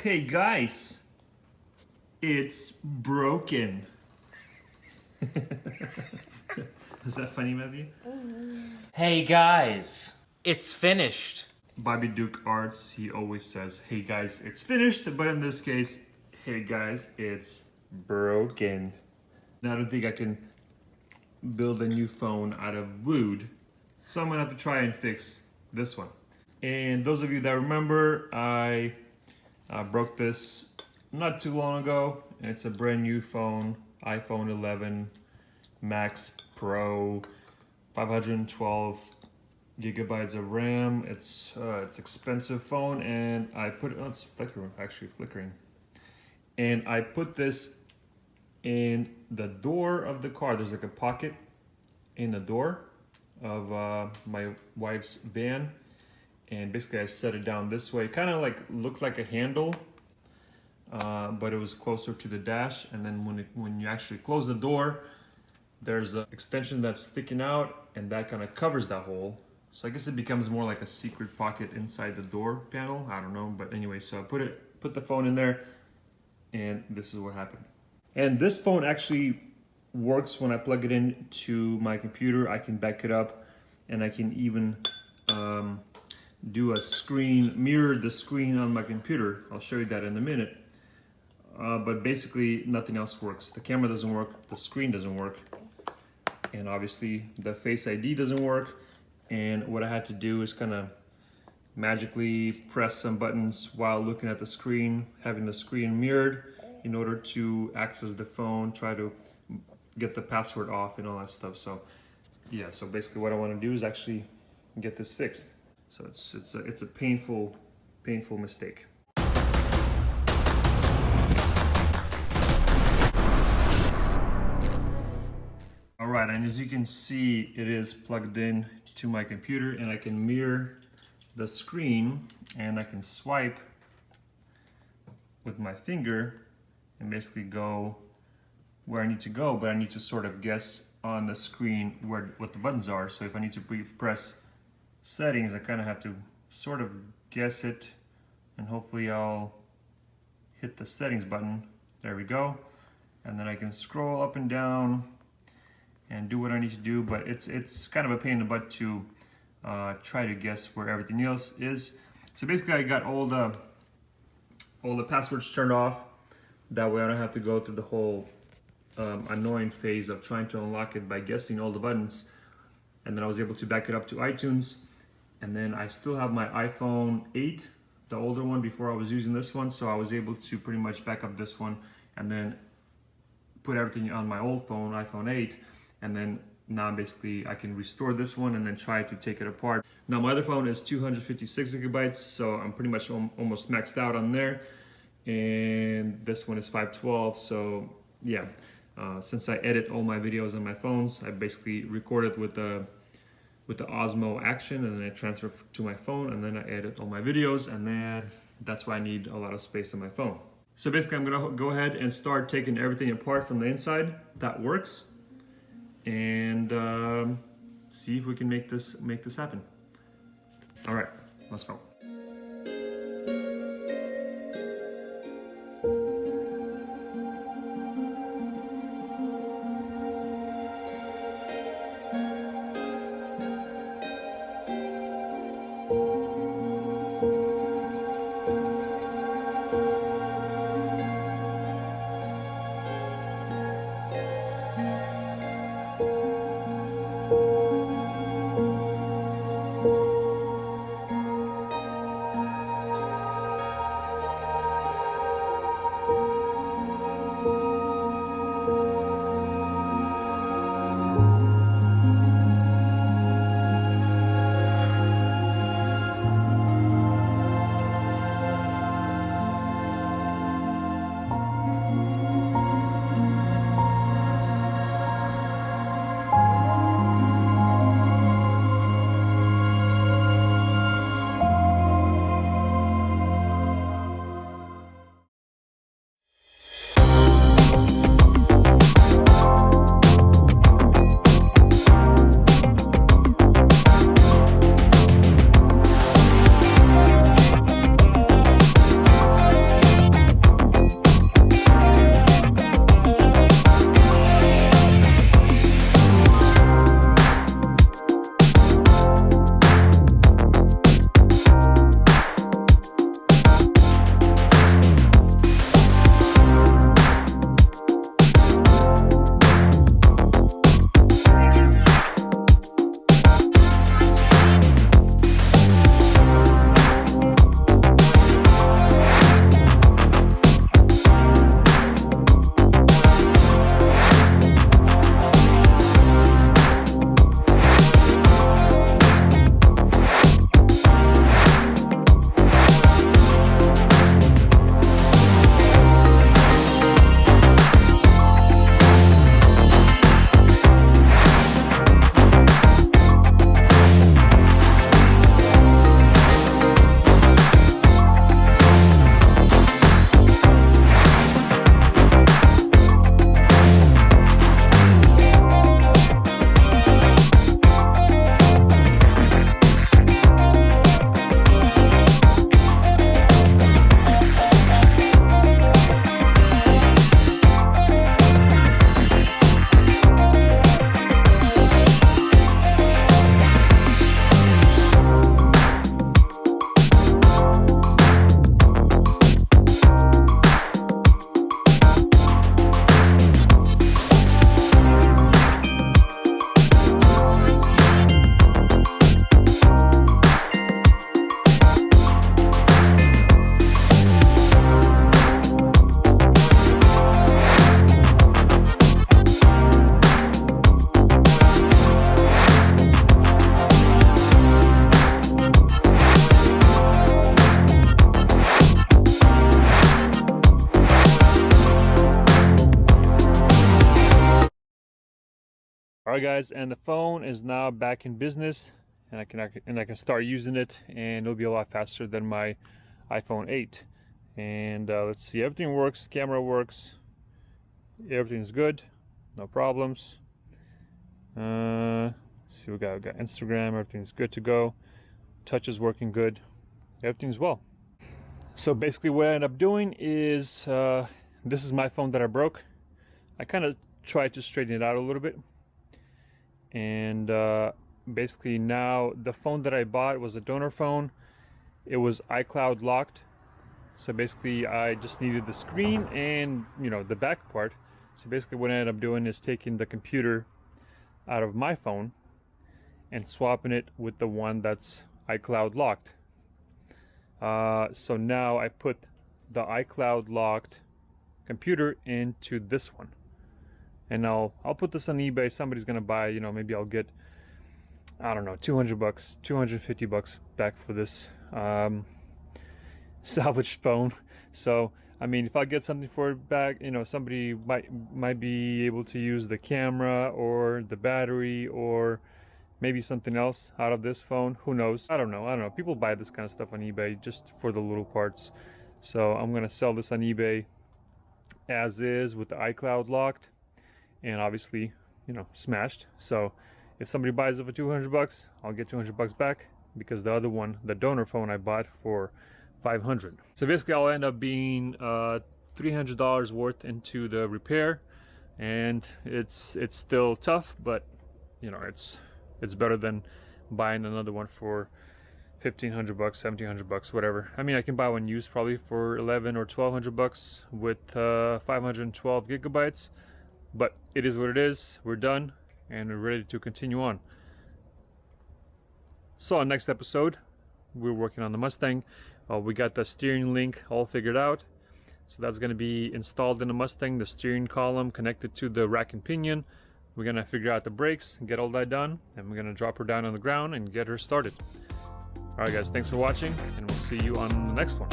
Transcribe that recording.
Hey guys, it's broken. Is that funny, Matthew? Hey guys, it's finished. Bobby Duke Arts, he always says, hey guys, it's finished, but in this case, hey guys, it's broken. Now I don't think I can build a new phone out of wood, so I'm gonna have to try and fix this one. And those of you that remember, I broke this not too long ago, and it's a brand new phone, iPhone 11 Max Pro, 512 gigabytes of RAM. It's expensive phone, and I put it. Oh, it's flickering. And I put this in the door of the car. There's like a pocket in the door of my wife's van, and basically I set it down this way. Kind of like looked like a handle, but it was closer to the dash. And then when you actually close the door, there's an extension that's sticking out, and that kind of covers that hole. So I guess it becomes more like a secret pocket inside the door panel. I don't know, but anyway, so I put the phone in there, and this is what happened. And this phone actually works when I plug it in to my computer. I can back it up, and I can even do a mirror the screen on my computer. I'll show you that in a minute. But basically nothing else works. The camera doesn't work, the screen doesn't work, and obviously the Face ID doesn't work. And what I had to do is kind of magically press some buttons while looking at the screen, having the screen mirrored in order to access the phone, try to get the password off and all that stuff. So yeah, so basically what I want to do is actually get this fixed. So it's a painful mistake. All right, and as you can see, it is plugged in to my computer, and I can mirror the screen, and I can swipe with my finger and basically go where I need to go, but I need to sort of guess on the screen what the buttons are. So if I need to press settings, I kind of have to sort of guess it, and hopefully I'll hit the settings button. There we go. And then I can scroll up and down and do what I need to do, but it's kind of a pain in the butt to try to guess where everything else is. So basically I got all the passwords turned off. That way I don't have to go through the whole annoying phase of trying to unlock it by guessing all the buttons. And then I was able to back it up to iTunes. And then I still have my iPhone 8, the older one, before I was using this one. So I was able to pretty much back up this one and then put everything on my old phone, iPhone 8. And then now basically I can restore this one and then try to take it apart. Now my other phone is 256 gigabytes, so I'm pretty much almost maxed out on there. And this one is 512, so yeah. Since I edit all my videos on my phones, I basically record it with the Osmo Action, and then I transfer to my phone, and then I edit all my videos, and then that's why I need a lot of space on my phone. So basically I'm gonna go ahead and start taking everything apart from the inside. That works. And see if we can make this happen. All right, let's go. All right, guys, and the phone is now back in business, and I can start using it, and it'll be a lot faster than my iPhone 8. And let's see, everything works. Camera works. Everything's good. No problems. See, we got Instagram. Everything's good to go. Touch is working good. Everything's well. So basically, what I ended up doing is this is my phone that I broke. I kind of tried to straighten it out a little bit. And basically now the phone that I bought was a donor phone. It was iCloud locked. So basically I just needed the screen and, you know, the back part. So basically what I ended up doing is taking the computer out of my phone and swapping it with the one that's iCloud locked. So now I put the iCloud locked computer into this one. And I'll put this on eBay. Somebody's gonna buy, you know, maybe I'll get, I don't know, $200, $250 back for this salvaged phone. So I mean, if I get something for it back, you know, somebody might be able to use the camera or the battery or maybe something else out of this phone. Who knows? I don't know. People buy this kind of stuff on eBay just for the little parts. So I'm gonna sell this on eBay as is with the iCloud locked. And obviously, you know, smashed. So if somebody buys it for $200, I'll get $200 back, because the other one, the donor phone, I bought for $500. So basically I'll end up being $300 worth into the repair, and it's still tough, but you know, it's better than buying another one for $1,500, $1,700, whatever. I mean, I can buy one used probably for $1,100 or $1,200 with 512 gigabytes. But it is what it is. We're done, and we're ready to continue on. So on next episode, we're working on the Mustang. We got the steering link all figured out. So that's going to be installed in the Mustang, the steering column connected to the rack and pinion. We're going to figure out the brakes, get all that done, and we're going to drop her down on the ground and get her started. Alright guys, thanks for watching, and we'll see you on the next one.